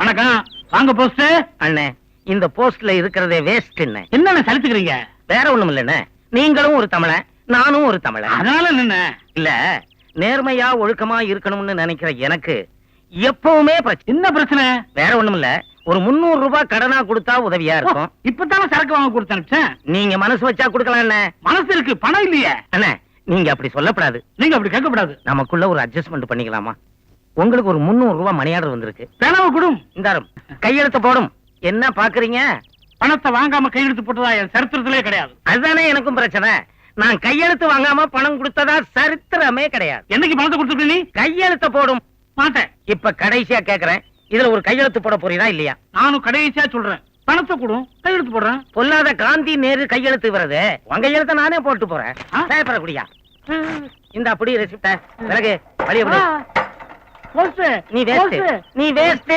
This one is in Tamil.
வணக்கம். வாங்க போஸ்ட். அண்ணே, இந்த போஸ்ட்ல இருக்கிறதே வேஸ்ட். என்ன சலிச்சுக்கிறீங்க? வேற ஒண்ணும் இல்லண்ணே, நீங்களும் ஒரு தமிழன், நானும் ஒரு தமிழன். அதனால என்ன? இல்ல, நேர்மையா ஒழுக்கமா இருக்கணும்னு நினைக்கிற எனக்கு எப்பவுமே என்ன பிரச்சனை? வேற ஒண்ணும் இல்ல, ஒரு 300 ரூபாய் கடனா கொடுத்தா உதவியா இருக்கும். இப்பதானே சரக்கு வாங்க கொடுத்தேன். நீங்க மனசு வச்சா கொடுக்கலாம் அண்ணே. மனசு இருக்கு, பணம் இல்லையே. அண்ணே, நீங்க அப்படி சொல்லப்படாது. நீங்க அப்படி கேட்கப்படாது. நமக்குள்ள ஒரு அட்ஜஸ்ட்மெண்ட் பண்ணிக்கலாமா? உங்களுக்கு ஒரு 300 ரூபாய் மணி ஆர்டர் வந்திருக்கு. பணம் கொடும். இந்தாரும், கையெழுத்து போடும். என்ன பாக்குறீங்க? பணத்தை வாங்காம கையெழுத்து போட்டதா என் சரித்திரத்திலே கிடையாது. அதுதானே எனக்கும் பிரச்சனை. நான் கையெழுத்து வாங்காம பணம் கொடுத்ததா சரித்திரமே கிடையாது. என்னைக்கு பணத்தை கொடுத்துருக்க நீ? கையெழுத்த போடும். மாட்டேன். இப்ப கடைசியா கேக்குறேன், இதுல ஒரு கையெழுத்து போட போறீங்களா இல்லையா? நானும் கடைசியா சொல்றேன், பணத்தை கொடும், கையெழுத்து போடுறேன். பொல்லாத காந்தி நேரு கையெழுத்து வருது, உங்க கையெழுத்த நானே போட்டு போறேன். பேப்பரை குடியா. இந்த அப்படி ரெசிப்ட பிறகு வழிய. நீ வேஸ்ட், நீ வேஸ்ட்.